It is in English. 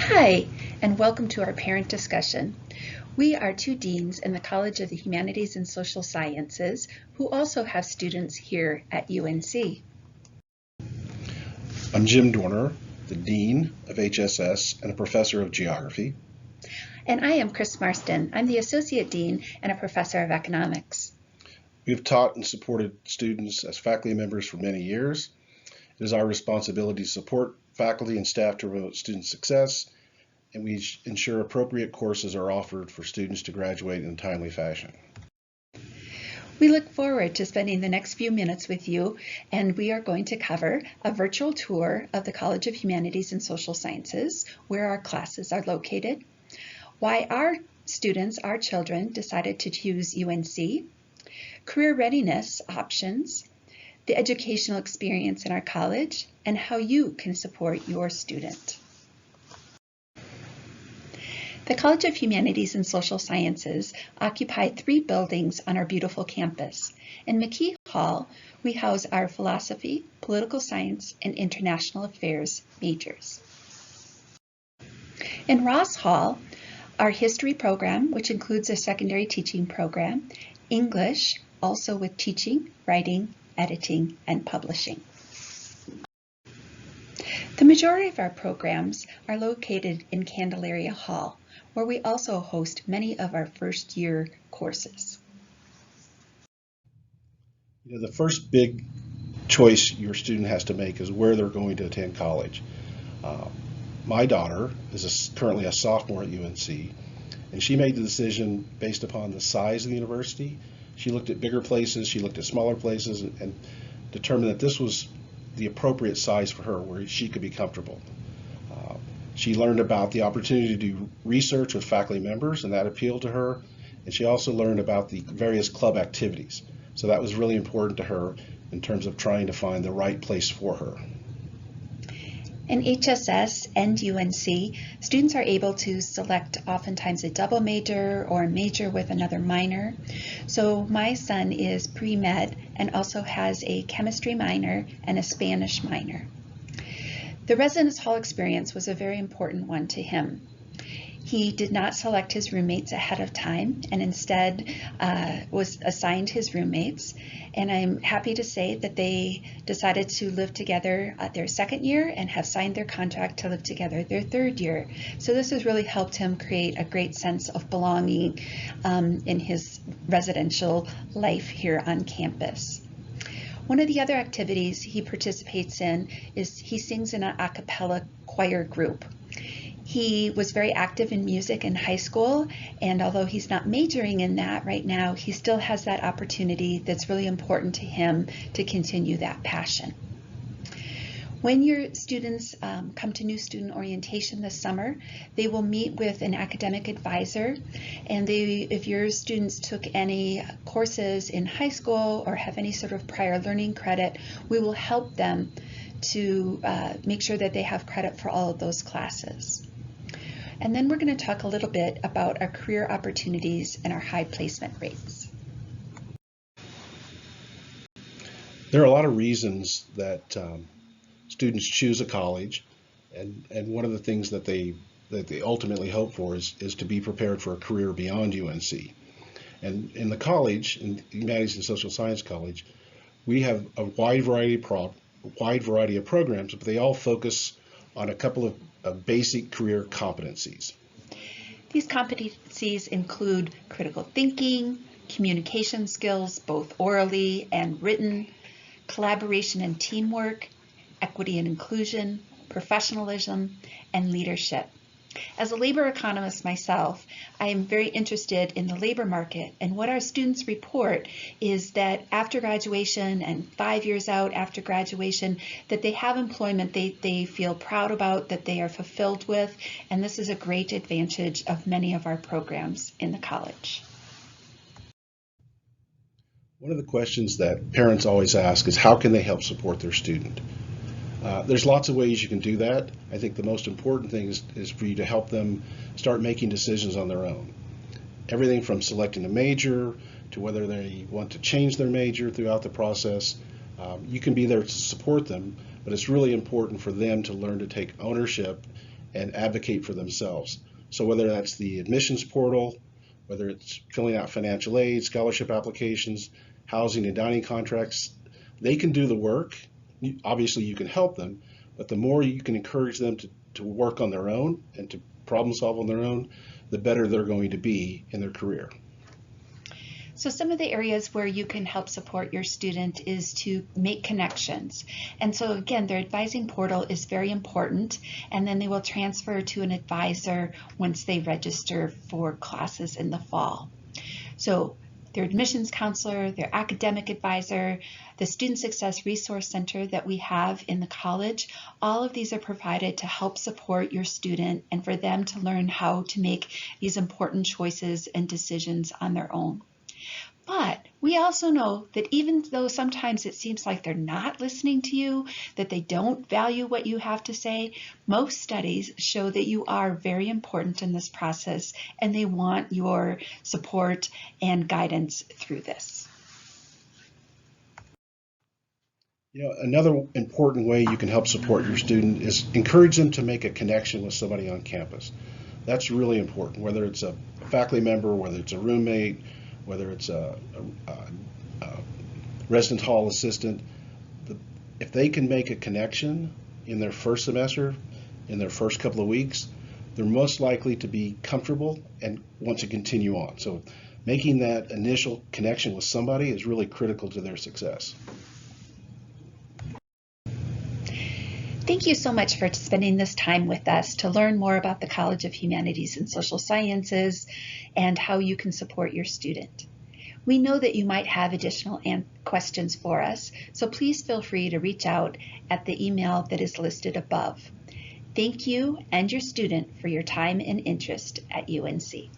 Hi, and welcome to our parent discussion. We are two deans in the College of the Humanities and Social Sciences who also have students here at UNC. I'm Jim Dorner, the Dean of HSS and a Professor of Geography. And I am Chris Marston. I'm the Associate Dean and a Professor of Economics. We have taught and supported students as faculty members for many years. It is our responsibility to support faculty and staff to promote student success, and we ensure appropriate courses are offered for students to graduate in a timely fashion. We look forward to spending the next few minutes with you, and we are going to cover a virtual tour of the College of Humanities and Social Sciences, where our classes are located, why our students, our children, decided to choose UNC, career readiness options, the educational experience in our college, and how you can support your student. The College of Humanities and Social Sciences occupy 3 buildings on our beautiful campus. In McKee Hall, we house our philosophy, political science, and international affairs majors. In Ross Hall, our history program, which includes a secondary teaching program, English, also with teaching, writing, editing, and publishing. The majority of our programs are located in Candelaria Hall, where we also host many of our first-year courses. The first big choice your student has to make is where they're going to attend college. My daughter is currently a sophomore at UNC, and she made the decision based upon the size of the university. She looked at bigger places, she looked at smaller places, and determined that this was the appropriate size for her, where she could be comfortable. She learned about the opportunity to do research with faculty members, and that appealed to her. And she also learned about the various club activities. So that was really important to her in terms of trying to find the right place for her. In HSS and UNC, students are able to select oftentimes a double major or a major with another minor. So my son is pre-med and also has a chemistry minor and a Spanish minor. The residence hall experience was a very important one to him. He did not select his roommates ahead of time and instead was assigned his roommates. And I'm happy to say that they decided to live together their second year and have signed their contract to live together their third year. So this has really helped him create a great sense of belonging in his residential life here on campus. One of the other activities he participates in is he sings in an a cappella choir group. He was very active in music in high school, and although he's not majoring in that right now, he still has that opportunity that's really important to him to continue that passion. When your students come to new student orientation this summer, they will meet with an academic advisor, and if your students took any courses in high school or have any sort of prior learning credit, we will help them to make sure that they have credit for all of those classes. And then we're going to talk a little bit about our career opportunities and our high placement rates. There are a lot of reasons that students choose a college, and one of the things that they ultimately hope for is to be prepared for a career beyond UNC. And in the college, in Humanities and Social Science College, we have a wide variety of programs, but they all focus on a couple of basic career competencies. These competencies include critical thinking, communication skills, both orally and written, collaboration and teamwork, equity and inclusion, professionalism, and leadership. As a labor economist myself, I am very interested in the labor market, and what our students report is that after graduation and 5 years out after graduation, that they have employment they feel proud about, that they are fulfilled with, and this is a great advantage of many of our programs in the college. One of the questions that parents always ask is how can they help support their student? There's lots of ways you can do that. I think the most important thing is for you to help them start making decisions on their own. Everything from selecting a major to whether they want to change their major throughout the process. You can be there to support them, but it's really important for them to learn to take ownership and advocate for themselves. So whether that's the admissions portal, whether it's filling out financial aid, scholarship applications, housing and dining contracts, they can do the work. Obviously, you can help them, but the more you can encourage them to work on their own and to problem solve on their own, the better they're going to be in their career. So some of the areas where you can help support your student is to make connections. And so again, their advising portal is very important, and then they will transfer to an advisor once they register for classes in the fall. So their admissions counselor, their academic advisor, the Student Success Resource Center that we have in the college, all of these are provided to help support your student and for them to learn how to make these important choices and decisions on their own. But we also know that even though sometimes it seems like they're not listening to you, that they don't value what you have to say, most studies show that you are very important in this process and they want your support and guidance through this. Another important way you can help support your student is encourage them to make a connection with somebody on campus. That's really important, whether it's a faculty member, whether it's a roommate, whether it's a residence hall assistant. If they can make a connection in their first semester, in their first couple of weeks, they're most likely to be comfortable and want to continue on. So making that initial connection with somebody is really critical to their success. Thank you so much for spending this time with us to learn more about the College of Humanities and Social Sciences and how you can support your student. We know that you might have additional questions for us, so please feel free to reach out at the email that is listed above. Thank you and your student for your time and interest at UNC.